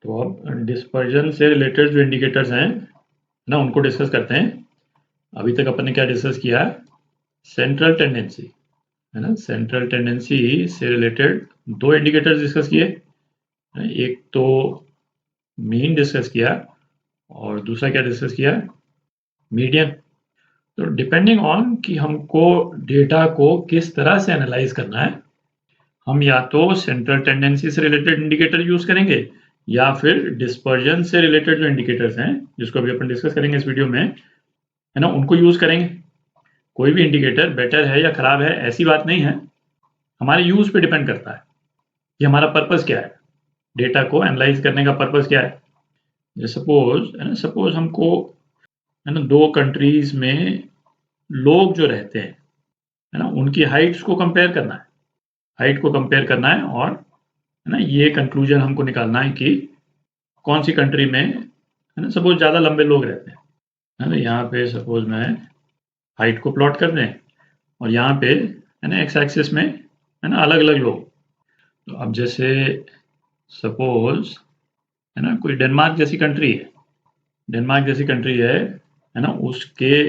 तो अब डिस्पर्जन से रिलेटेड जो इंडिकेटर्स हैं ना, उनको डिस्कस करते हैं। अभी तक अपन ने क्या डिस्कस किया? सेंट्रल टेंडेंसी, है ना। सेंट्रल टेंडेंसी से रिलेटेड दो इंडिकेटर्स डिस्कस किए। एक तो मीन डिस्कस किया और दूसरा क्या डिस्कस किया? मीडियन। तो डिपेंडिंग ऑन कि हमको डेटा को किस तरह से एनालाइज करना है, हम या तो सेंट्रल टेंडेंसी से रिलेटेड इंडिकेटर यूज करेंगे या फिर डिस्पर्जन से रिलेटेड जो इंडिकेटर्स हैं, जिसको अभी अपन डिस्कस करेंगे इस वीडियो में, है ना, उनको यूज करेंगे। कोई भी इंडिकेटर बेटर है या खराब है ऐसी बात नहीं है, हमारे यूज पे डिपेंड करता है कि हमारा पर्पस क्या है, डेटा को एनालाइज करने का पर्पस क्या है। जैसे सपोज हमको, है ना, दो कंट्रीज में लोग जो रहते हैं, है ना, उनकी हाइट्स को कंपेयर करना है। हाइट को कंपेयर करना है और, है ना, ये कंक्लूजन हमको निकालना है कि कौन सी कंट्री में, है ना, सपोज ज़्यादा लंबे लोग रहते हैं, है ना। यहाँ पे सपोज मैं हाइट को प्लॉट कर दें और यहाँ पे, है ना, एक्स एक्सिस में, है ना, अलग अलग लोग। तो अब जैसे सपोज, है ना, कोई डेनमार्क जैसी कंट्री है, डेनमार्क जैसी कंट्री है ना, उसके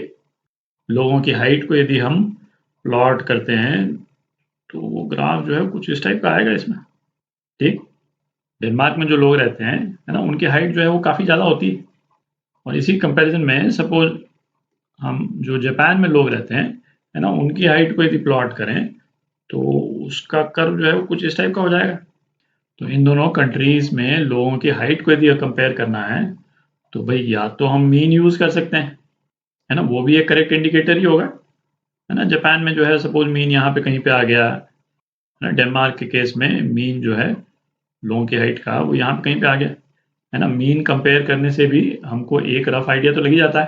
लोगों की हाइट को यदि हम प्लॉट करते हैं तो वो ग्राफ जो है कुछ इस टाइप का आएगा इसमें। ठीक, डेनमार्क में जो लोग रहते हैं, है ना, उनकी हाइट जो है वो काफ़ी ज़्यादा होती है। और इसी कंपैरिजन में सपोज हम जो जापान में लोग रहते हैं, है ना, उनकी हाइट को यदि प्लॉट करें तो उसका कर्व जो है वो कुछ इस टाइप का हो जाएगा। तो इन दोनों कंट्रीज में लोगों की हाइट को यदि कंपेयर करना है तो भाई या तो हम मीन यूज कर सकते हैं, है ना, वो भी एक करेक्ट इंडिकेटर ही होगा, है ना। जापान में जो है सपोज मीन यहाँ पे कहीं पे आ गया, है ना। डेनमार्क के केस में मीन जो है लोगों की हाइट का वो यहाँ पे कहीं पे आ गया, है ना। मीन कंपेयर करने से भी हमको एक रफ आइडिया तो लग ही जाता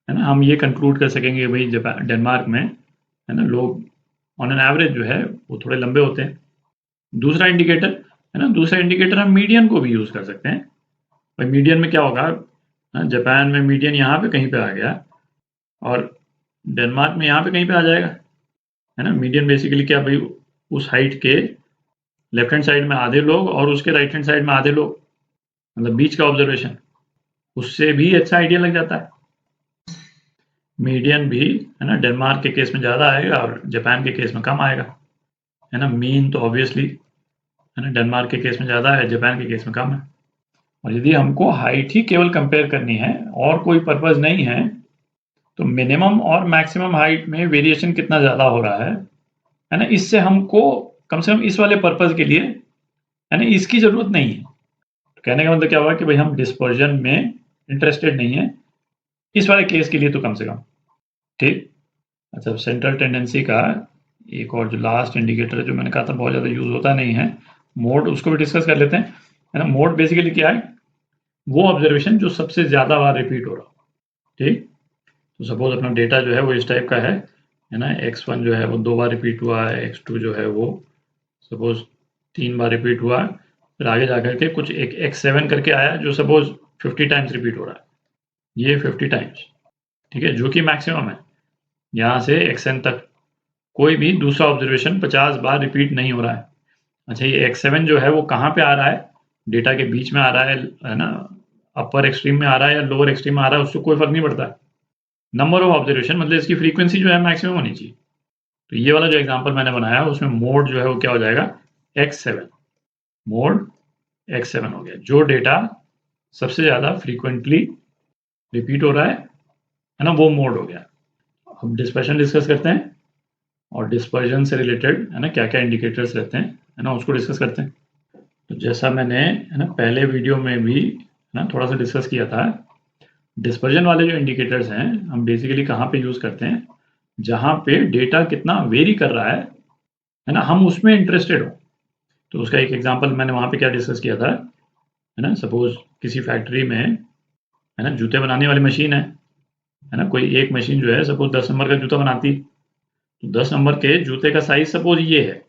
है ना। हम ये कंक्लूड कर सकेंगे भाई जापान डेनमार्क में, है ना, लोग ऑन एन एवरेज जो है वो थोड़े लंबे होते हैं। दूसरा इंडिकेटर, है ना, दूसरा इंडिकेटर हम मीडियन को भी यूज कर सकते हैं। भाई मीडियन में क्या होगा, जापान में मीडियन यहाँ पे कहीं पे आ गया और डेनमार्क में यहाँ पे कहीं पे आ जाएगा, है ना। मीडियन बेसिकली क्या भाई, उस हाइट के लेफ्ट हैंड साइड में आधे लोग और उसके राइट हैंड साइड में आधे लोग, मतलब बीच का ऑब्जर्वेशन, उससे भी अच्छा आइडिया लग जाता है। मीडियन भी, है ना, डेनमार्क के केस में ज़्यादा आएगा और जापान के केस में कम आएगा, है ना। मीन तो ऑब्वियसली, है ना, डेनमार्क के केस में ज़्यादा है, जापान के केस में कम है। और यदि हमको हाइट ही केवल कंपेयर करनी है और कोई पर्पस नहीं है तो मिनिमम और मैक्सिमम हाइट में वेरिएशन कितना ज़्यादा हो रहा है ना, इससे हमको कम से कम इस वाले पर्पस के लिए, है ना, इसकी ज़रूरत नहीं है। तो कहने का मतलब क्या हुआ कि भाई हम डिस्पर्जन में इंटरेस्टेड नहीं है इस वाले केस के लिए तो कम से कम। ठीक। अच्छा, सेंट्रल टेंडेंसी का एक और जो लास्ट इंडिकेटर है जो मैंने कहा था बहुत ज़्यादा यूज होता नहीं है, मोड, उसको भी डिस्कस कर लेते हैं, है ना। मोड बेसिकली क्या है, वो ऑब्जर्वेशन जो सबसे ज़्यादा बार रिपीट हो रहा हो। ठीक। तो सपोज अपना डेटा जो है वो इस टाइप का है ना। x1 जो है वो 2 बार रिपीट हुआ है, x2 जो है वो सपोज 3 बार रिपीट हुआ है, फिर आगे जाकर के कुछ एक x7 करके आया जो सपोज 50 टाइम्स रिपीट हो रहा है, ये 50 टाइम्स, ठीक है, जो कि मैक्सिमम है। यहाँ से xn तक कोई भी दूसरा ऑब्जर्वेशन 50 बार रिपीट नहीं हो रहा है। अच्छा, ये x7 जो है वो कहाँ पे आ रहा है, डेटा के बीच में आ रहा है ना, अपर एक्सट्रीम में आ रहा है या लोअर एक्सट्रीम में आ रहा है, उससे कोई फर्क नहीं पड़ता है। नंबर ऑफ ऑब्जर्वेशन मतलब इसकी फ्रीक्वेंसी जो है मैक्सिमम होनी चाहिए। तो ये वाला जो एग्जांपल मैंने बनाया है उसमें मोड जो है वो क्या हो जाएगा, x7, मोड x7 हो गया, जो डेटा सबसे ज़्यादा फ्रीक्वेंटली रिपीट हो रहा है ना, वो मोड हो गया। अब डिस्पर्शन डिस्कस करते हैं और डिस्पर्जन से रिलेटेड, है ना, क्या क्या इंडिकेटर्स रहते हैं, है ना, उसको डिस्कस करते हैं। तो जैसा मैंने, है ना, पहले वीडियो में भी, है ना, थोड़ा सा डिस्कस किया था, डिस्पर्जन वाले जो इंडिकेटर्स हैं हम बेसिकली कहाँ पे यूज़ करते हैं, जहाँ पे डेटा कितना वेरी कर रहा है ना, हम उसमें इंटरेस्टेड हो। तो उसका एक एग्जांपल मैंने वहाँ पे क्या डिस्कस किया था, है ना, सपोज किसी फैक्ट्री में, है ना, जूते बनाने वाली मशीन है ना, कोई एक मशीन जो है सपोज 10 नंबर का जूता बनाती, तो 10 नंबर के जूते का साइज सपोज ये है,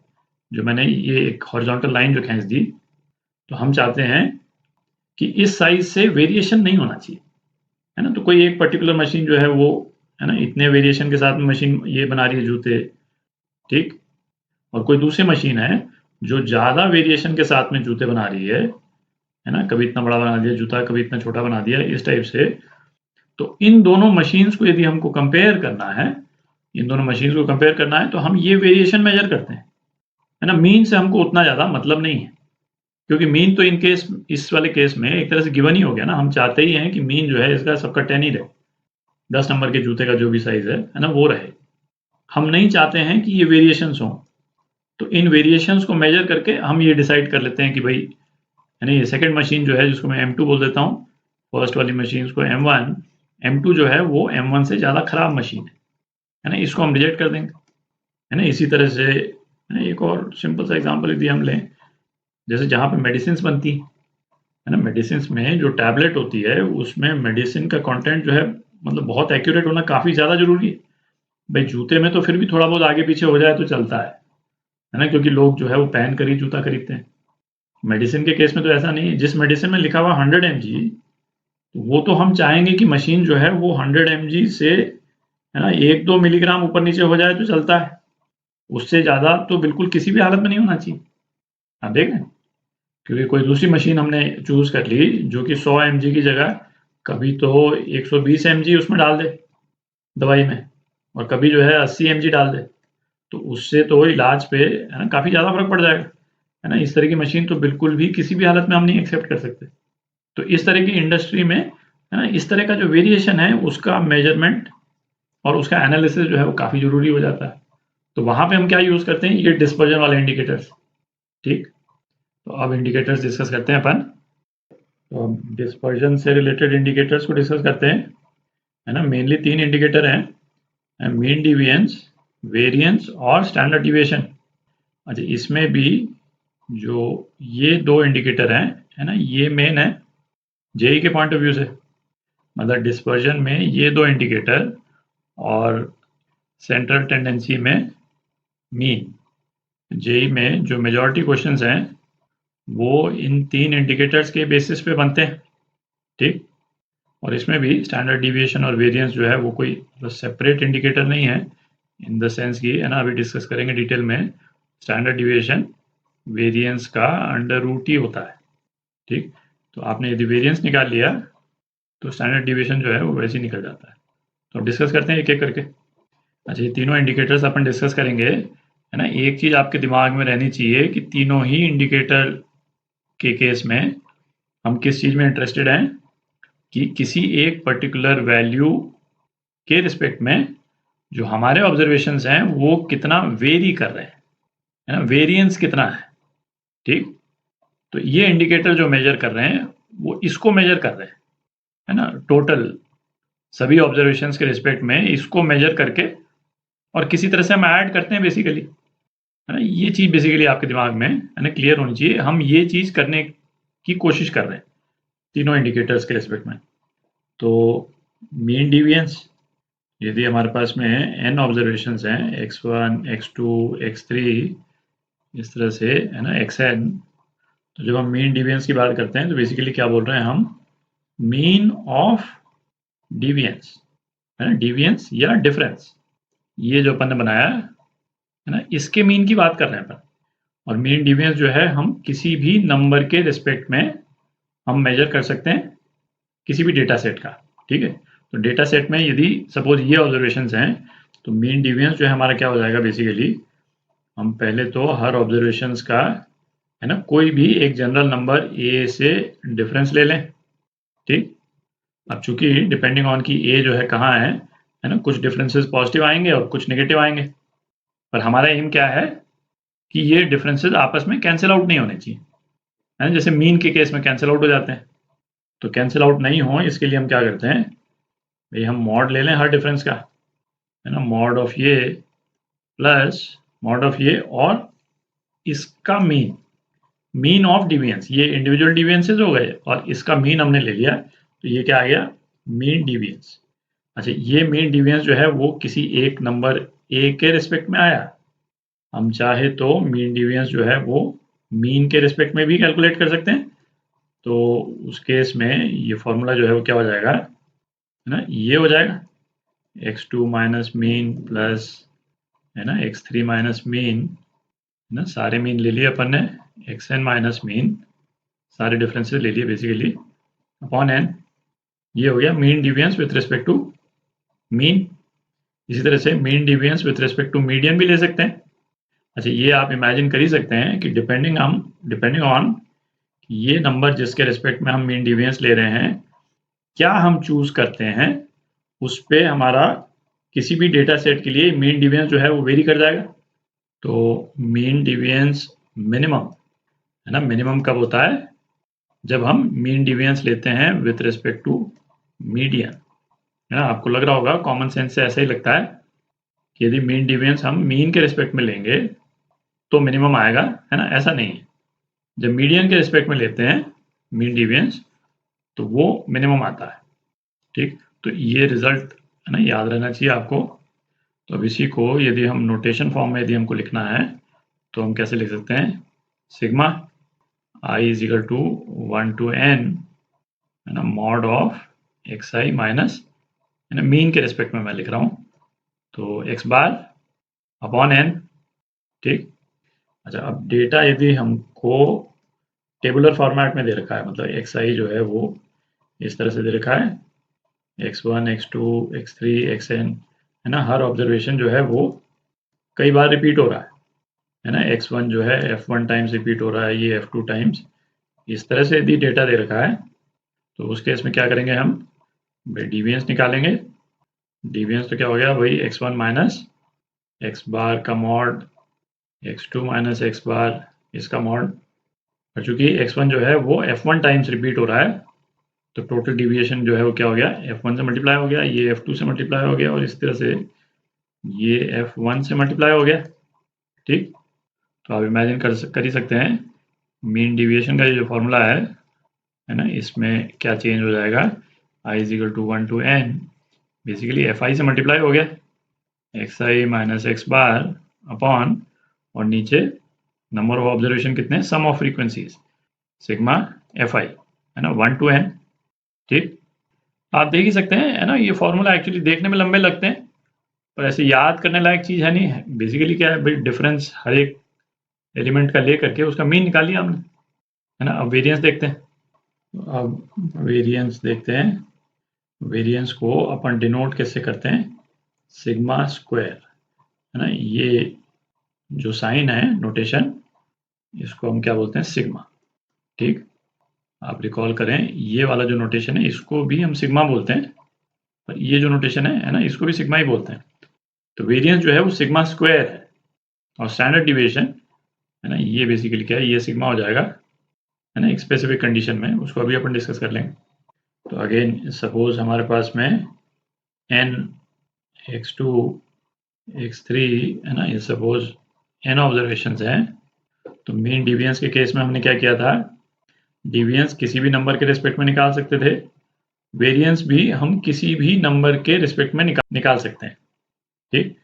जो मैंने ये एक हॉरिजॉन्टल लाइन जो खींच दी, तो हम चाहते हैं कि इस साइज से वेरिएशन नहीं होना चाहिए, है ना। तो कोई एक पर्टिकुलर मशीन जो है वो, है ना, इतने वेरिएशन के साथ में मशीन ये बना रही है जूते, ठीक। और कोई दूसरी मशीन है जो ज़्यादा वेरिएशन के साथ में जूते बना रही है है ना, कभी इतना बड़ा बना दिया जूता, कभी इतना छोटा बना दिया, इस टाइप से। तो इन दोनों मशीन्स को यदि हमको कंपेयर करना है, इन दोनों मशीन्स को कंपेयर करना है, तो हम ये वेरिएशन मेजर करते हैं, है ना। मीन से हमको उतना ज़्यादा मतलब नहीं है, क्योंकि मीन तो इन केस, इस वाले केस में एक तरह से गिवन ही हो गया ना। हम चाहते ही हैं कि मीन जो है इसका सबका 10 ही रहे, 10 नंबर के जूते का जो भी साइज है ना, वो रहे। हम नहीं चाहते हैं कि ये वेरिएशंस हों। तो इन वेरिएशंस को मेजर करके हम ये डिसाइड कर लेते हैं कि भाई, है ना, ये सेकंड मशीन जो है जिसको मैं M2 बोल देता हूँ, फर्स्ट वाली मशीन को M1, M2 जो है वो M1 से ज़्यादा खराब मशीन है ना, इसको हम रिजेक्ट कर देंगे, है ना। इसी तरह से, है ना, एक और सिंपल सा एग्जांपल यदि हम लें, जैसे जहाँ पे मेडिसिन बनती है ना, मेडिसिन में जो टैबलेट होती है उसमें मेडिसिन का कंटेंट जो है मतलब बहुत एक्यूरेट होना काफ़ी ज़्यादा ज़रूरी है। भाई जूते में तो फिर भी थोड़ा बहुत आगे पीछे हो जाए तो चलता है ना, क्योंकि लोग जो है वो पहन कर ही जूता खरीदते हैं। मेडिसिन के केस में तो ऐसा नहीं है। जिस मेडिसिन में लिखा हुआ 100 mg, वो तो हम चाहेंगे कि मशीन जो है वो 100 mg से, है ना, 1-2 मिलीग्राम ऊपर नीचे हो जाए तो चलता है। उससे ज़्यादा तो बिल्कुल किसी भी हालत में नहीं होना चाहिए। आप देख रहे हैं, क्योंकि कोई दूसरी मशीन हमने चूज़ कर ली जो कि 100 mg की जगह कभी तो 120 mg उसमें डाल दे दवाई में, और कभी जो है 80 mg डाल दे, तो उससे तो इलाज पे, है ना, काफ़ी ज़्यादा फ़र्क पड़ जाएगा, है ना। इस तरह की मशीन तो बिल्कुल भी किसी भी हालत में हम नहीं एक्सेप्ट कर सकते। तो इस तरह की इंडस्ट्री में, है ना, इस तरह का जो वेरिएशन है उसका मेजरमेंट और उसका एनालिसिस जो है वो काफ़ी ज़रूरी हो जाता है। तो वहाँ पे हम क्या यूज़ करते हैं, ये डिस्पर्जन वाले इंडिकेटर्स। ठीक, तो अब इंडिकेटर्स डिस्कस करते हैं अपन। तो अब डिस्पर्जन से रिलेटेड इंडिकेटर्स को डिस्कस करते हैं, है ना। मेनली 3 इंडिकेटर हैं, मीन डिविएंस, वेरिएंस और स्टैंडर्ड डिविएशन। अच्छा, इसमें भी जो ये 2 इंडिकेटर हैं, है ना, ये मेन है जेई के पॉइंट ऑफ व्यू से। मतलब डिस्पर्जन में ये 2 इंडिकेटर और सेंट्रल टेंडेंसी में मीन। जेई में जो मेजॉरिटी क्वेश्चंस हैं वो इन 3 इंडिकेटर्स के बेसिस पे बनते हैं। ठीक, और इसमें भी स्टैंडर्ड डिविएशन और वेरिएंस जो है वो कोई सेपरेट इंडिकेटर नहीं है, इन द सेंस कि, है ना, अभी डिस्कस करेंगे डिटेल में। स्टैंडर्ड डिविएशन वेरिएंस का अंडर रूट ही होता है। ठीक, तो आपने यदि वेरिएंस निकाल लिया तो स्टैंडर्ड डिविएशन जो है वो वैसे ही निकल जाता है। तो अब डिस्कस करते हैं एक एक करके। अच्छा, ये तीनों इंडिकेटर्स अपन डिस्कस करेंगे, है ना। एक चीज़ आपके दिमाग में रहनी चाहिए कि तीनों ही इंडिकेटर के केस में हम किस चीज़ में इंटरेस्टेड हैं, कि किसी एक पर्टिकुलर वैल्यू के रिस्पेक्ट में जो हमारे ऑब्जर्वेशंस हैं वो कितना वेरी कर रहे हैं, है ना, वेरिएंस कितना है। ठीक, तो ये इंडिकेटर जो मेजर कर रहे हैं वो इसको मेजर कर रहे हैं, है ना, टोटल सभी ऑब्जर्वेशंस के रिस्पेक्ट में इसको मेजर करके, और किसी तरह से हम ऐड करते हैं बेसिकली, है ना। ये चीज़ बेसिकली आपके दिमाग में, है ना, क्लियर होनी चाहिए। हम ये चीज़ करने की कोशिश कर रहे हैं तीनों इंडिकेटर्स के रिस्पेक्ट में। तो मीन डिविएंस, यदि हमारे पास में n ऑब्जर्वेशंस हैं, x1, x2, x3, इस तरह से, है ना, xn, तो जब हम मीन डिविएंस की बात करते हैं तो बेसिकली क्या बोल रहे हैं हम, मीन ऑफ डिविएंस, है ना, डिविएंस या डिफरेंस, ये जो अपन ने बनाया है ना, इसके मीन की बात कर रहे हैं अपन। और मीन डिविएंस जो है हम किसी भी नंबर के रिस्पेक्ट में हम मेजर कर सकते हैं, किसी भी डेटा सेट का। ठीक है, तो डेटा सेट में यदि सपोज ये ऑब्जर्वेशंस हैं, तो मीन डिविएंस जो है हमारा क्या हो जाएगा, बेसिकली हम पहले तो हर ऑब्जर्वेशंस का, है ना, कोई भी एक जनरल नंबर ए से डिफरेंस ले लें। ठीक, अब चूंकि डिपेंडिंग ऑन कि ए जो है कहाँ है ना, कुछ डिफरेंसेस पॉजिटिव आएंगे और कुछ नेगेटिव आएंगे, पर हमारा एम क्या है कि ये डिफरेंसेस आपस में कैंसिल आउट नहीं होने चाहिए, है ना। जैसे मीन के केस में कैंसिल आउट हो जाते हैं, तो कैंसिल आउट नहीं हो इसके लिए हम क्या करते हैं, भाई हम मॉड ले लें हर डिफरेंस का, है ना, मॉड ऑफ ये प्लस मॉड ऑफ ये और इसका मीन, मीन ऑफ डिविएंस। ये इंडिविजुअल डिविएंसेस हो गए और इसका मीन हमने ले लिया, तो ये क्या आ गया, मीन डिविएंस। अच्छा, ये मीन डिविएंस जो है वो किसी एक नंबर ए के रिस्पेक्ट में आया। हम चाहे तो मीन डिविएंस जो है वो मीन के रिस्पेक्ट में भी कैलकुलेट कर सकते हैं। तो उस केस में ये फॉर्मूला जो है वो क्या हो जाएगा, है ना, ये हो जाएगा x2 माइनस मीन प्लस, है ना, x3 माइनस मीन, है ना, सारे मीन ले लिए अपन ने, xn माइनस मीन सारे डिफरेंसेस ले लिए बेसिकली, अपॉन एन, ये हो गया mean deviance with respect to mean. इसी तरह से mean deviance with respect to median भी ले सकते हैं। अच्छा, ये आप इमेजिन कर ही सकते हैं कि डिपेंडिंग ऑन ये नंबर जिसके रिस्पेक्ट में हम मीन डिविएंस ले रहे हैं, क्या हम चूज करते हैं, उस पे हमारा किसी भी डेटा सेट के लिए मीन डिविएंस जो है वो वेरी कर जाएगा। तो मीन डिविएंस मिनिमम है ना, मिनिमम कब होता है, जब हम मीन डिविएंस लेते हैं विथ रिस्पेक्ट टू मीडियन, है ना। आपको लग रहा होगा, कॉमन सेंस से ऐसा ही लगता है कि यदि मीन डिविएंस हम मीन के रिस्पेक्ट में लेंगे तो मिनिमम आएगा, है ना। ऐसा नहीं है, जब मीडियन के रिस्पेक्ट में लेते हैं मीन डिविएंस तो वो मिनिमम आता है। ठीक, तो ये रिजल्ट है ना, याद रहना चाहिए आपको। तो अब इसी को यदि हम नोटेशन फॉर्म में यदि हमको लिखना है तो हम कैसे लिख सकते हैं, sigma i is equal to 1 to n, है ना, mod of x i minus, है ना, मीन के रिस्पेक्ट में मैं लिख रहा हूँ, तो एक्स बार अपॉन एन। ठीक, अच्छा, अब डेटा यदि हमको टेबुलर फॉर्मेट में दे रखा है, मतलब एक्स आई जो है वो इस तरह से दे रखा है, x1 x2 x3 xn, है ना। हर ऑब्जर्वेशन जो है वो कई बार रिपीट हो रहा है ना। x1 जो है f1 टाइम्स रिपीट हो रहा है, ये f2 टाइम्स। इस तरह से यदि डेटा दे रखा है तो उस केस में क्या करेंगे, हम डिविएंस निकालेंगे। डिविएंस तो क्या हो गया भाई, x1 माइनस एक्स बार का मॉड, x2 माइनस एक्स बार इसका मॉड। और चूंकि x1 जो है वो f1 टाइम्स रिपीट हो रहा है तो टोटल डिविएशन जो है वो क्या हो गया, f1 से मल्टीप्लाई हो गया, ये f2 से मल्टीप्लाई हो गया और इस तरह से ये f1 से मल्टीप्लाई हो गया। ठीक, तो आप इमेजिन कर ही सकते हैं मीन डिविएशन का ये जो फॉर्मूला है ना, इसमें क्या चेंज हो जाएगा, i is equal to 1 to n, basically f i से मल्टीप्लाई हो गया, x i minus x bar upon, और नीचे नंबर ऑफ ऑब्जर्वेशन कितने, sum of frequencies, sigma f i, है ना, 1 to n। ठीक, आप देख ही सकते हैं, है ना, ये फॉर्मूला एक्चुअली देखने में लंबे लगते हैं पर ऐसे याद करने लायक चीज़ है नहीं है। बेसिकली क्या है भाई, डिफरेंस हर एक एलिमेंट का ले करके उसका मीन निकाल लिया हमने, है ना। अब वेरिएंस देखते हैं, वेरिएंस को अपन डिनोट कैसे करते हैं, सिग्मा स्क्वायर, है ना। ये जो साइन है नोटेशन, इसको हम क्या बोलते हैं, सिग्मा। ठीक, आप रिकॉल करें, ये वाला जो नोटेशन है इसको भी हम सिग्मा बोलते हैं, पर ये जो नोटेशन है ना, इसको भी सिग्मा ही बोलते हैं। तो वेरिएंस जो है वो सिग्मा स्क्वायर है और स्टैंडर्ड डिविएशन, है ना, ये बेसिकली क्या है, ये सिग्मा हो जाएगा, है ना, एक स्पेसिफिक कंडीशन में, उसको अभी अपन डिस्कस कर लेंगे। तो अगेन सपोज हमारे पास में n x2 x3, है ना, ये सपोज n ऑब्जर्वेशंस हैं, तो मीन डिविएंस के केस में हमने क्या किया था, डिविएंस किसी भी नंबर के रिस्पेक्ट में निकाल सकते थे, वेरिएंस भी हम किसी भी नंबर के रिस्पेक्ट में निकाल सकते हैं। ठीक,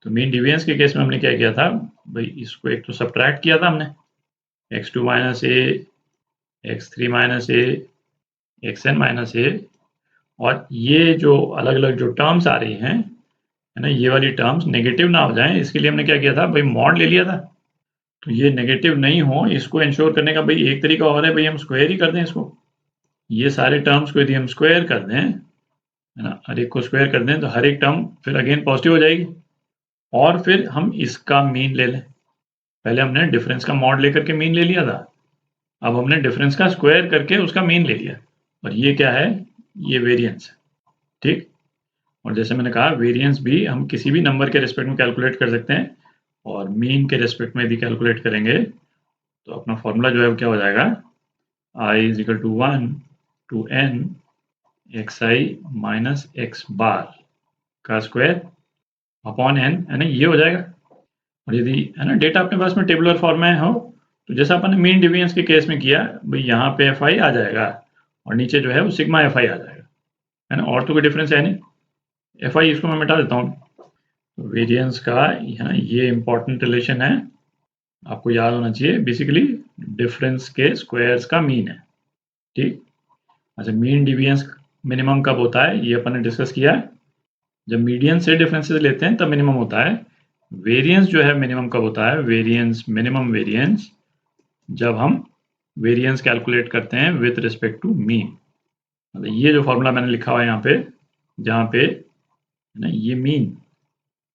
तो मीन डिविएंस के केस में हमने क्या किया था भाई, इसको एक तो सब्ट्रैक्ट किया था हमने, x2 माइनस ए, x3 माइनस ए, xn माइनस ए, और ये जो अलग अलग जो टर्म्स आ रही हैं, है ना, ये वाली टर्म्स नेगेटिव ना हो जाएं, इसके लिए हमने क्या किया था भाई, मॉड ले लिया था। तो ये नेगेटिव नहीं हो, इसको इंश्योर करने का भाई एक तरीका और है भाई, हम स्क्वायर ही कर दें इसको। ये सारे टर्म्स को यदि हम स्क्वायर कर दें, है ना, हर एक को स्क्वायर कर दें तो हर एक टर्म फिर अगेन पॉजिटिव हो जाएगी, और फिर हम इसका मीन ले लें। पहले हमने डिफरेंस का मॉड लेकर के मीन ले लिया था, अब हमने डिफरेंस का स्क्वायर करके उसका मीन ले लिया, और ये क्या है, ये वेरिएंस है। ठीक, और जैसे मैंने कहा, वेरिएंस भी हम किसी भी नंबर के रिस्पेक्ट में कैलकुलेट कर सकते हैं, और मीन के रिस्पेक्ट में यदि कैलकुलेट करेंगे तो अपना फॉर्मूला जो है वो क्या हो जाएगा, i is equal to 1 to n x i minus x bar का स्क्वायर अपॉन n, है ना, ये हो जाएगा। और यदि, है ना, डेटा अपने पास में टेबुलर फॉर्म में हो तो जैसा अपन ने मीन डिविएंस के केस में किया भाई, यहाँ पे एफ आई आ जाएगा और नीचे जो है वो सिग्मा एफ आई आ जाएगा, है ना, और तो कोई डिफरेंस है नहीं। एफ आई इसको मैं मिटा देता हूँ। वेरिएंस का, है ना, ये इंपॉर्टेंट रिलेशन है, आपको याद होना चाहिए, बेसिकली डिफरेंस के स्क्वायर्स का मीन है। ठीक, अच्छा, मीन डिविएंस मिनिमम कब होता है, ये अपन ने डिस्कस किया, जब मीडियन से डिफरेंसेस लेते हैं तब मिनिमम होता है। वेरिएंस जो है मिनिमम कब होता है, वेरिएंस, मिनिमम वेरिएंस, जब हम वेरिएंस कैलकुलेट करते हैं विथ रिस्पेक्ट टू मीन। मतलब ये जो फॉर्मूला मैंने लिखा हुआ है यहाँ पे, जहाँ पे ना ये मीन,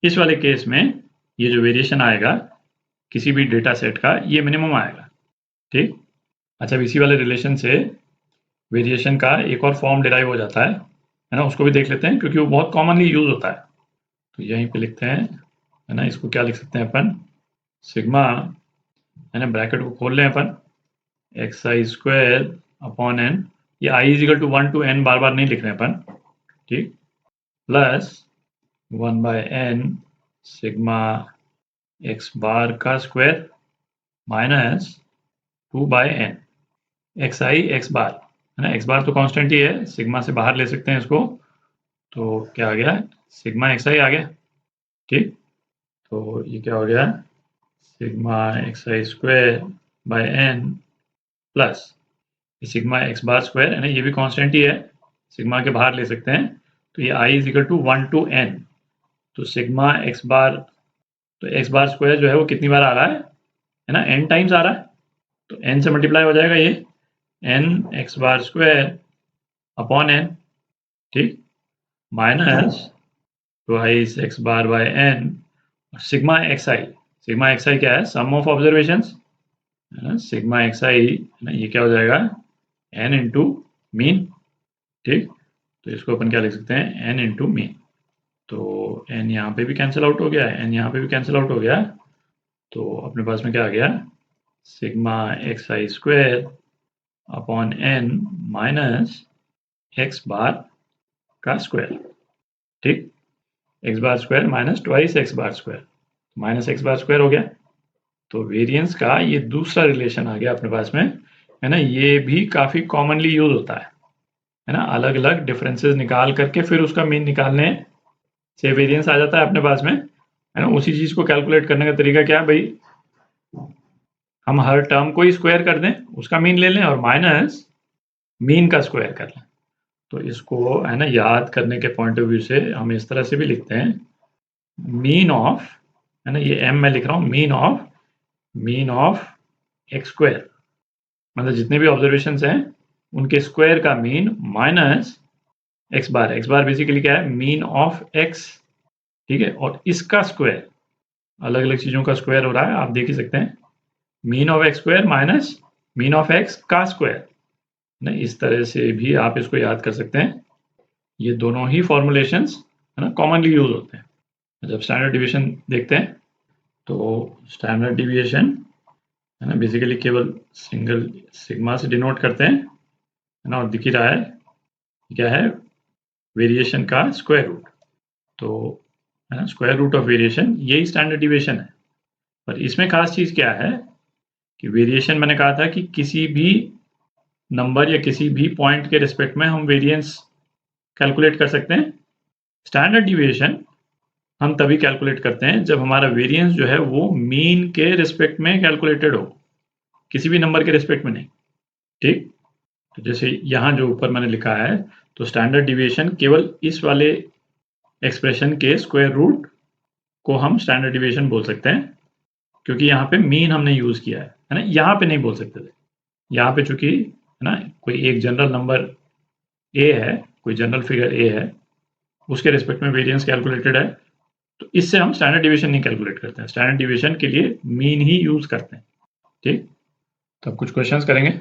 इस वाले केस में ये जो वेरिएशन आएगा किसी भी डेटा सेट का, ये मिनिमम आएगा। ठीक। अच्छा, अब इसी वाले रिलेशन से वेरिएशन का एक और फॉर्म डिराइव हो जाता है ना, उसको भी देख लेते हैं क्योंकि वो बहुत कॉमनली यूज होता है। तो यहीं पे लिखते हैं, है ना, इसको क्या लिख सकते हैं अपन, सिग्मा, है ना, ब्रैकेट को खोल लें अपन, x i square upon n, ये i is equal to 1 to n बार बार नहीं लिख रहे हैं अपन, ठीक, plus 1 by n sigma x bar का square minus 2 by n x i x bar, है ना, एक्स बार तो कांस्टेंट ही है, सिग्मा से बाहर ले सकते हैं इसको, तो क्या आ गया, सिग्मा एक्स आई आ गया। ठीक, तो ये क्या हो गया, sigma x i square by n plus sigma x bar square, है ना, ये भी कांस्टेंट ही है, सिग्मा के बाहर ले सकते हैं, तो ये i is equal to 1 to n, तो सिग्मा एक्स बार, तो एक्स बार स्क्वायर जो है वो कितनी बार आ रहा है ना, n टाइम्स आ रहा है, तो n से मल्टीप्लाई हो जाएगा ये n x bar square upon n, ठीक, माइनस ट्वाइस एक्स बार बाय n, सिग्मा एक्स आई क्या है, सम ऑफ ऑब्जर्वेशंस, है ना, सिग्मा एक्स आई, है ना, ये क्या हो जाएगा, n इंटू मीन। ठीक, तो इसको अपन क्या लिख सकते हैं, n इंटू मीन, तो n यहाँ पे भी कैंसिल आउट हो गया, n यहाँ पे भी कैंसिल आउट हो गया, तो अपने पास में क्या आ गया, sigma x i square upon n minus x bar का स्क्वायर। ठीक, x bar square minus twice x bar square, minus x bar square हो गया, तो वेरिएंस का ये दूसरा रिलेशन आ गया अपने पास में, है ना, ये भी काफ़ी कॉमनली यूज होता है ना, अलग अलग डिफरेंसेस निकाल करके फिर उसका मीन निकालने से वेरिएंस आ जाता है अपने पास में, है ना। उसी चीज़ को कैलकुलेट करने का तरीका क्या है भाई, हम हर टर्म को ही स्क्वायर कर दें, उसका मीन ले लें और माइनस मीन का स्क्वायर कर लें, तो इसको, है ना, याद करने के पॉइंट ऑफ व्यू से हम इस तरह से भी लिखते हैं, मीन ऑफ, है ना, ये m मैं लिख रहा हूँ, मीन ऑफ एक्स स्क्वायर, मतलब जितने भी ऑब्जर्वेशंस हैं उनके स्क्वायर का मीन माइनस एक्स बार बेसिकली क्या है, मीन ऑफ एक्स, ठीक है, और इसका स्क्वायर, अलग अलग चीज़ों का स्क्वायर हो रहा है, आप देख ही सकते हैं, mean of x square minus mean of x का स्क्वायर ना, इस तरह से भी आप इसको याद कर सकते हैं। ये दोनों ही फॉर्मुलेशंस, है ना, कॉमनली यूज होते हैं। जब स्टैंडर्ड डिविएशन देखते हैं तो स्टैंडर्ड डिविएशन, है ना, बेसिकली केवल सिंगल सिग्मा से डिनोट करते हैं, है ना, और दिख ही रहा है क्या है, वेरिएशन का स्क्वायर रूट, तो, है ना, स्क्वायर रूट ऑफ वेरिएशन, यही स्टैंडर्ड डिविएशन है। पर इसमें खास चीज़ क्या है कि वेरिएशन, मैंने कहा था कि किसी भी नंबर या किसी भी पॉइंट के रिस्पेक्ट में हम वेरिएंस कैलकुलेट कर सकते हैं। स्टैंडर्ड डिविएशन हम तभी कैलकुलेट करते हैं जब हमारा वेरिएंस जो है वो मीन के रिस्पेक्ट में कैलकुलेटेड हो, किसी भी नंबर के रिस्पेक्ट में नहीं। ठीक, तो जैसे यहाँ जो ऊपर मैंने लिखा है, तो स्टैंडर्ड डिविएशन केवल इस वाले एक्सप्रेशन के स्क्वायर रूट को हम स्टैंडर्ड डिविएशन बोल सकते हैं, क्योंकि यहाँ पे मीन हमने यूज किया है ना, यहाँ पे नहीं बोल सकते थे, यहाँ पे चूंकि, है ना, कोई एक जनरल नंबर ए है, कोई जनरल फिगर ए है, उसके रिस्पेक्ट में वेरिएंस कैलकुलेटेड है, तो इससे हम स्टैंडर्ड डिविएशन नहीं कैलकुलेट करते हैं, स्टैंडर्ड डिविएशन के लिए मीन ही यूज करते हैं। ठीक, तो अब कुछ क्वेश्चंस करेंगे।